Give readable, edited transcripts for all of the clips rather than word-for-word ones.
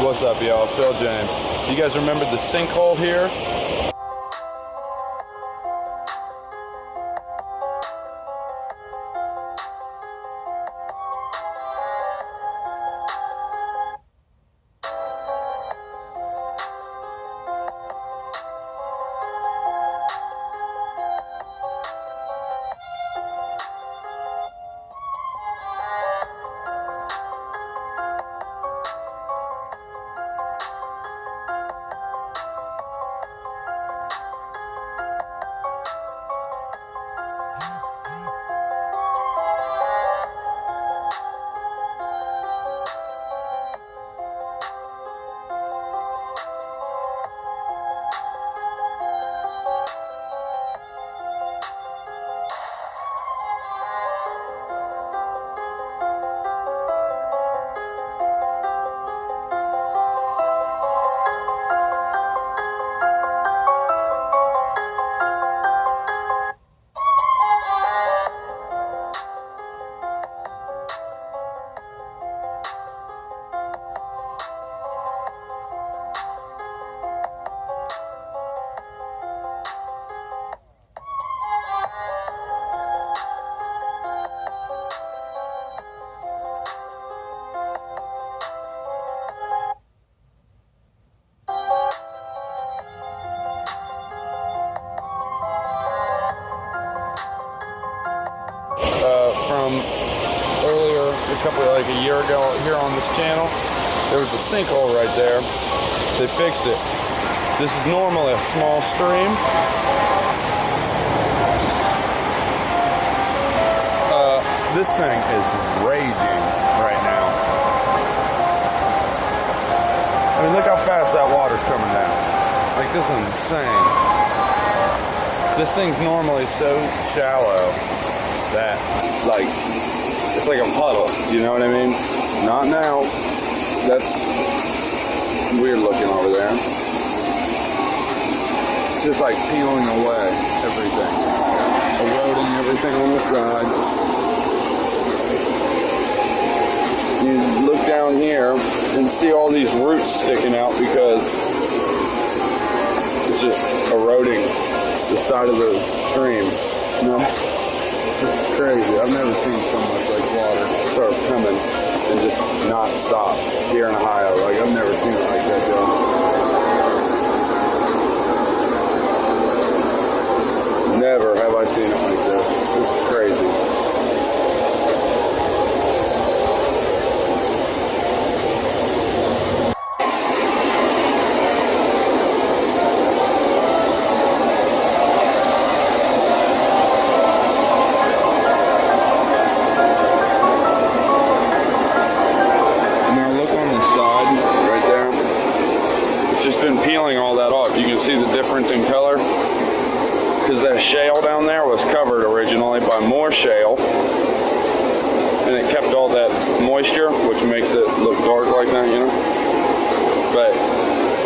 What's up, y'all? Phil James. You guys remember the sinkhole here? Like a year ago here on this channel, there was a sinkhole right there. They fixed it. This is normally a small stream. This thing is raging right now. I mean, look how fast that water's coming down. Like, this is insane. This thing's normally so shallow that, like, it's like a puddle, you know what I mean? Not now. That's weird looking over there. It's just like peeling away everything. Eroding everything on the side. You look down here and see all these roots sticking out because it's just eroding the side of the stream. You know? This is crazy. I've never seen so much like water start coming and just not stop here in Ohio. Like, I've never seen it like that, Joe. Never have I seen it like this. This is crazy. Peeling all that off. You can see the difference in color because that shale down there was covered originally by more shale and it kept all that moisture, which makes it look dark like that, you know, but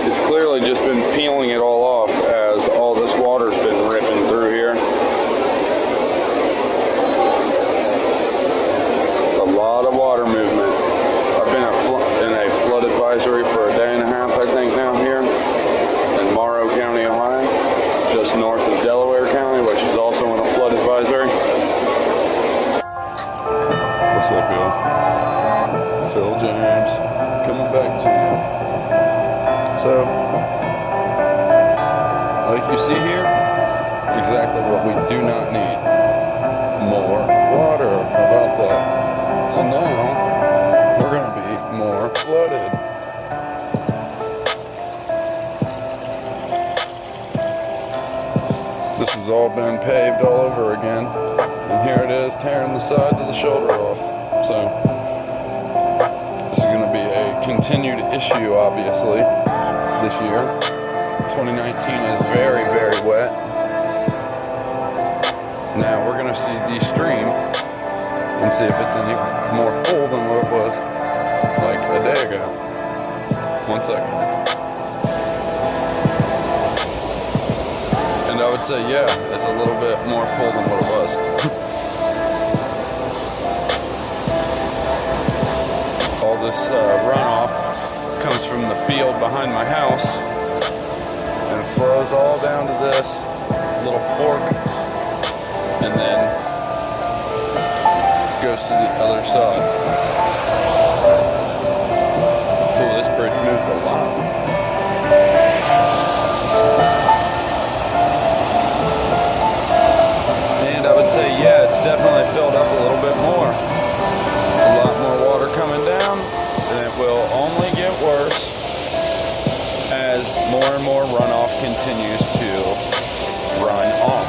it's clearly just been peeling it all off as all this water's been ripping through here. A lot of water movement. I've been in a flood advisory for a day and a half, I think, now here in Morrow County, Ohio, just north of Delaware County, which is also in a flood advisory. What's up, y'all? Phil James, coming back to you. So, like you see here, exactly what we do not need. More water. How about that? So now, we're going to be more flooded. This has all been paved all over again, and here it is tearing the sides of the shoulder off. So this is going to be a continued issue, obviously, this year. 2019 is very, very wet. Now we're going to see the stream and see if it's any more full than what it was like a day ago. 1 second. And I would say, yeah, it's a little bit more full than what it was. All this runoff comes from side. Oh, this bridge moves a lot. And I would say, yeah, it's definitely filled up a little bit more. A lot more water coming down, and it will only get worse as more and more runoff continues to run off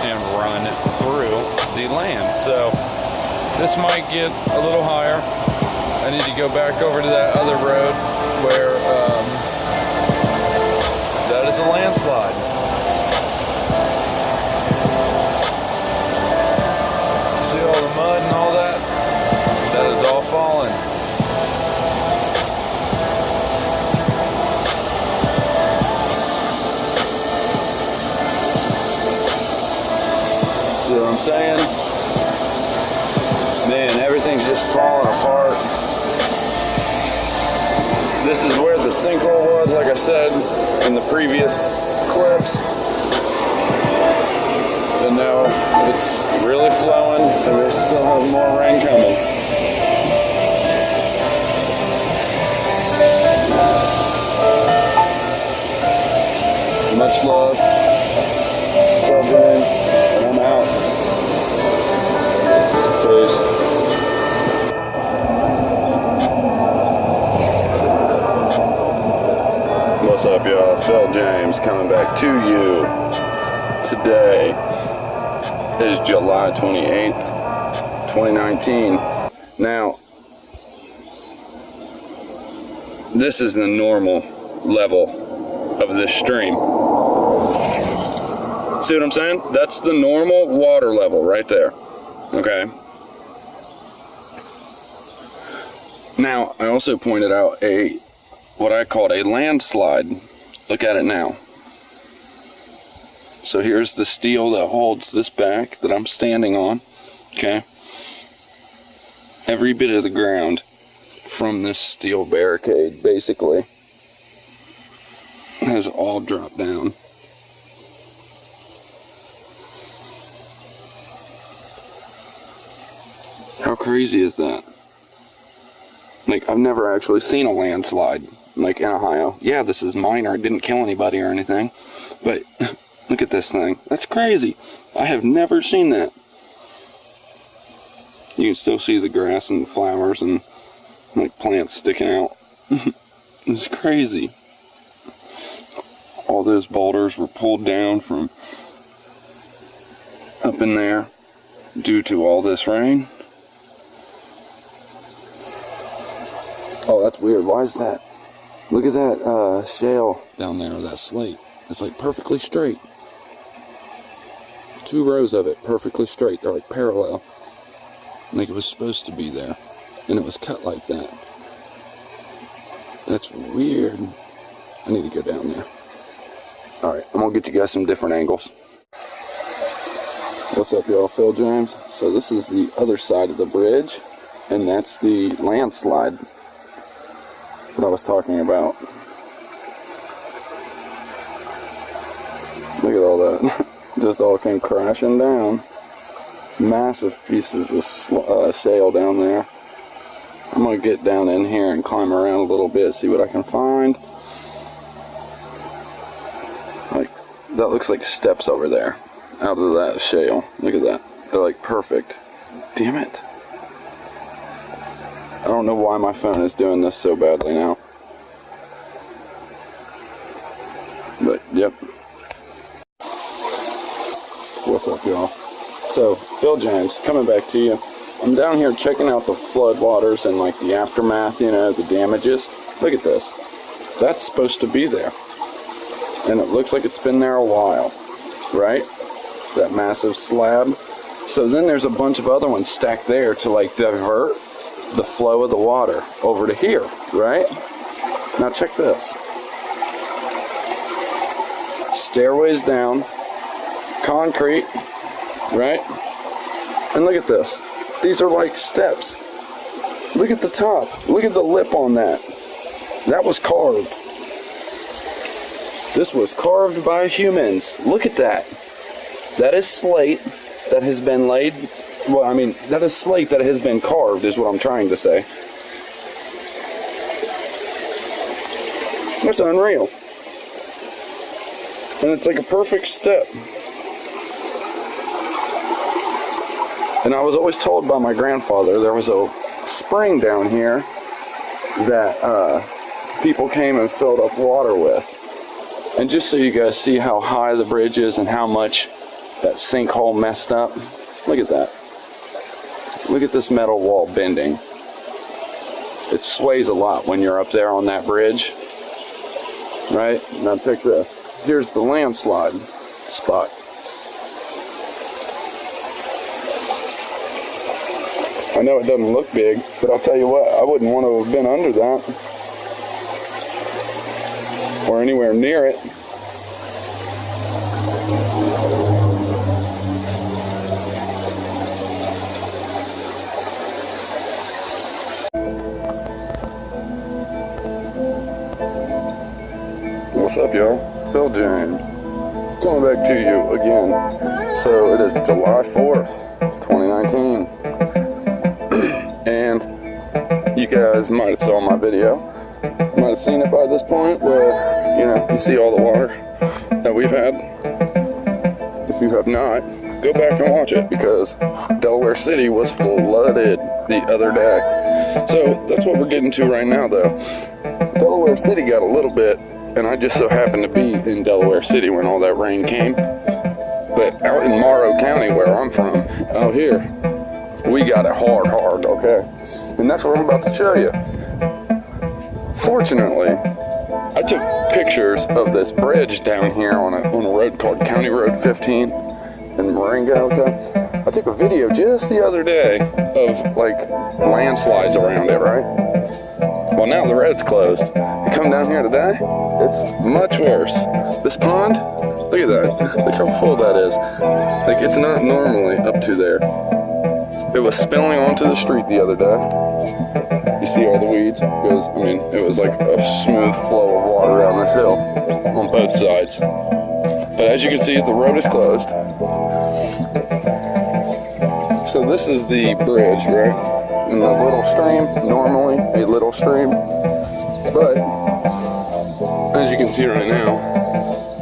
and run through the land. So this might get a little higher. I need to go back over to that other road where that is a landslide. See all the mud and all that? That is all falling. See what I'm saying? Man, everything's just falling apart. This is where the sinkhole was, like I said in the previous clips. And now it's really flowing, and we still have more rain coming. Much love. Florian, and I'm out. Peace. What's up, y'all? Phillip James coming back to you. Today is July 28th, 2019. Now, this is the normal level of this stream. See what I'm saying? That's the normal water level right there. Okay. Now, I also pointed out what I called a landslide. Look at it now. So here's the steel that holds this back that I'm standing on. Okay. Every bit of the ground from this steel barricade basically has all dropped down. How crazy is that? Like, I've never actually seen a landslide, like, in Ohio. Yeah, this is minor. It didn't kill anybody or anything. But, look at this thing. That's crazy. I have never seen that. You can still see the grass and the flowers and, like, plants sticking out. It's crazy. All those boulders were pulled down from up in there due to all this rain. Oh, that's weird. Why is that? Look at that shale down there, that slate. It's like perfectly straight. 2 rows of it, perfectly straight. They're like parallel. Like it was supposed to be there. And it was cut like that. That's weird. I need to go down there. Alright, I'm going to get you guys some different angles. What's up, y'all? Phil James. So this is the other side of the bridge. And that's the landslide that I was talking about. Look at all that. Just all came crashing down. Massive pieces of shale down there. I'm going to get down in here and climb around a little bit, see what I can find. Like, that looks like steps over there, out of that shale. Look at that. They're like perfect. Damn it. I don't know why my phone is doing this so badly now. But, yep. What's up, y'all? So, Phil James, coming back to you. I'm down here checking out the floodwaters and, like, the aftermath, you know, the damages. Look at this. That's supposed to be there. And it looks like it's been there a while, right? That massive slab. So then there's a bunch of other ones stacked there to, like, divert the flow of the water over to here, right? Now check this. Stairways down, concrete, right? And look at this. These are like steps. Look at the top. Look at the lip on that. That was carved. This was carved by humans. Look at that. That is slate that has been laid Well, I mean, that is slate that has been carved, is what I'm trying to say. That's unreal. And it's like a perfect step. And I was always told by my grandfather there was a spring down here that people came and filled up water with. And just so you guys see how high the bridge is and how much that sinkhole messed up, look at that. Look at this metal wall bending. It sways a lot when you're up there on that bridge. Right? Now check this. Here's the landslide spot. I know it doesn't look big, but I'll tell you what, I wouldn't want to have been under that. Or anywhere near it. What's up, y'all? Phillip James. Coming back to you again. So it is July 4th, 2019. And you guys might have saw my video. Might have seen it by this point where, you know, you see all the water that we've had. If you have not, go back and watch it because Delaware City was flooded the other day. So that's what we're getting to right now, though. Delaware City got a little bit, and I just so happened to be in Delaware City when all that rain came. But out in Morrow County, where I'm from, out here, we got it hard, okay? And that's what I'm about to show you. Fortunately, I took pictures of this bridge down here on a road called County Road 15 in Moringa, okay? I took a video just the other day of, like, landslides around it, right? Well, now the road's closed. You come down here today, it's much worse. This pond, look at that. Look how full that is. Like, it's not normally up to there. It was spilling onto the street the other day. You see all the weeds? Because, I mean, it was like a smooth flow of water down this hill on both sides. But as you can see, the road is closed. So this is the bridge, right? And the little stream, normally a little stream. But, as you can see right now,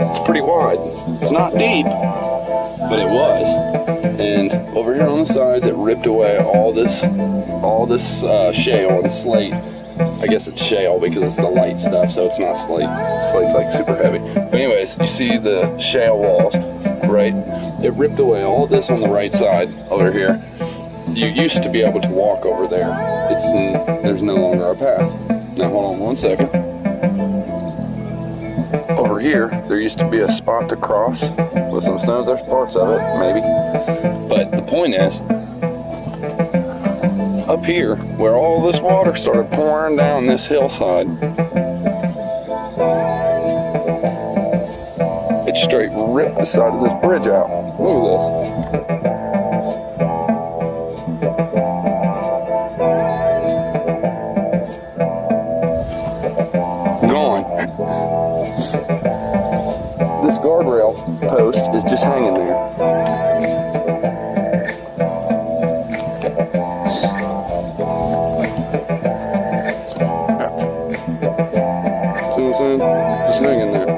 it's pretty wide. It's not deep, but it was. And over here on the sides, it ripped away all this shale and slate. I guess it's shale because it's the light stuff, so it's not slate. Slate's like super heavy. But anyways, you see the shale walls, right? It ripped away all this on the right side over here. You used to be able to walk over there. There's no longer a path. Now hold on one second. Over here, there used to be a spot to cross with some stones. There's parts of it, maybe. But the point is, up here, where all this water started pouring down this hillside, it straight ripped the side of this bridge out. Look at this. Gone. This guardrail post is just hanging there. Just hanging there.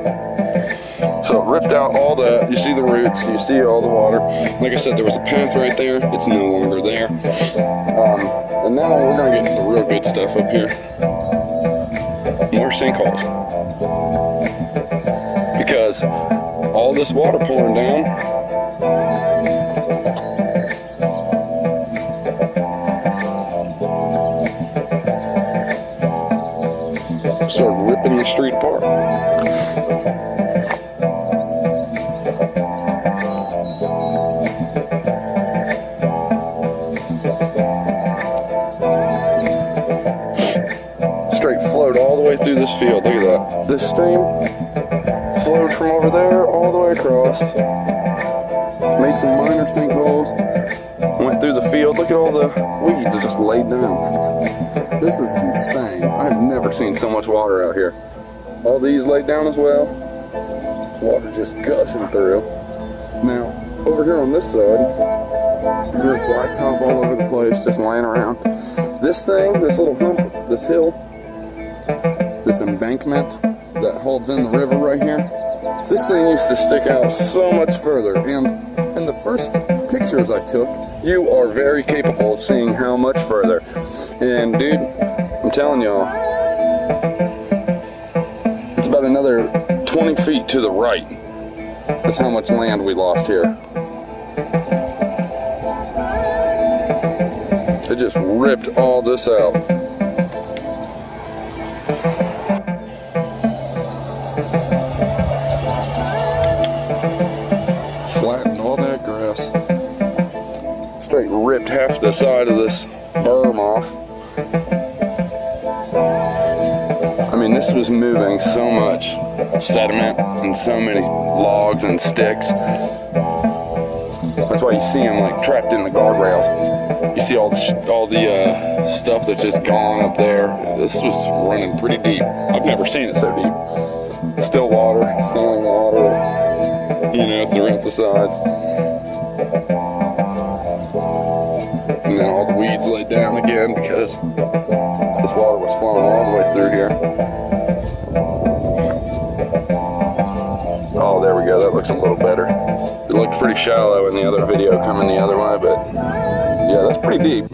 So it ripped out all that. You see the roots, you see all the water. Like I said, there was a path right there. It's no longer there. And now we're gonna get to the real good stuff up here. More sinkholes. Because all this water pouring down, started ripping the street apart. Straight flowed all the way through this field. Look at that. This stream flowed from over there all the way across. Made some minor sinkholes. Went through the field. Look at all the weeds just laid down. This is insane. I've never seen so much water out here. All these laid down as well. Water just gushing through. Now, over here on this side, There's blacktop all over the place, just laying around. This thing, this little hump, this hill, this embankment that holds in the river right here, this thing used to stick out so much further. And in the first pictures I took, you are very capable of seeing how much further. And dude, I'm telling y'all, it's about another 20 feet to the right. That's how much land we lost here. It just ripped all this out. Flattened all that grass. Straight ripped half the side of this berm off. I mean, this was moving so much sediment and so many logs and sticks. That's why you see them like trapped in the guardrails. You see all the stuff that's just gone up there. This was running pretty deep. I've never seen it so deep. Still water, standing water, you know, throughout the sides. And then all the weeds laid down again because this water was flowing all the way through here. Oh, there we go. That looks a little better. It looked pretty shallow in the other video coming the other way, but yeah, that's pretty deep.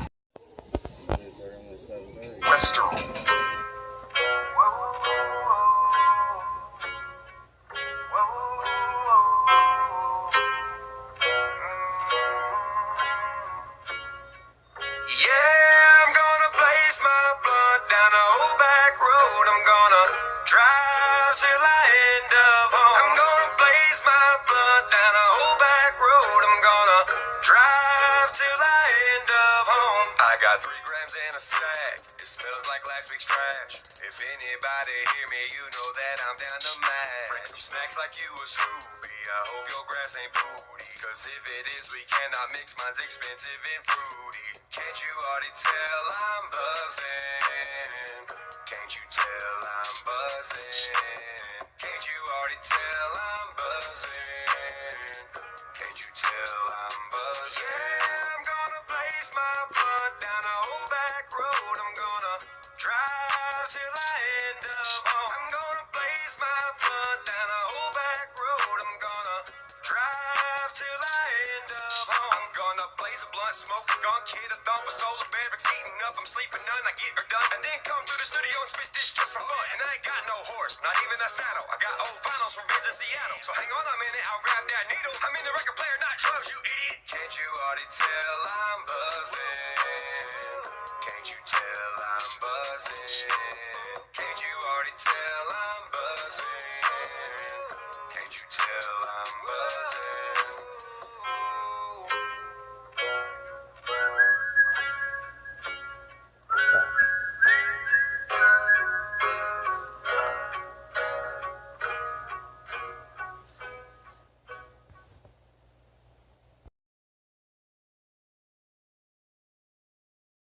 Like you a Scooby, I hope your grass ain't booty, cause if it is we cannot mix, mine's expensive and fruity. Can't you already tell I'm buzzing? Can't you tell I'm buzzing? Can't you already tell I'm buzzing? Can't you tell I'm buzzing? Yeah, I'm gonna place my blunt down a old back road. I'm gonna drive till I end up home. I'm gonna place my blunt down a old back road. I'm gonna drive till I end up home. I'm gonna blaze a blunt, smoke a skunk, hit a thump, a solar barracks, heating up. I'm sleeping none, I get her done, and then come to the studio and spit this just for fun. And I ain't got no horse, not even a saddle. I got old vinyls from Vince in Seattle. So hang on a minute, I'll grab that needle. I'm in the record player, not drugs, you idiot. Can't you already tell I'm buzzing?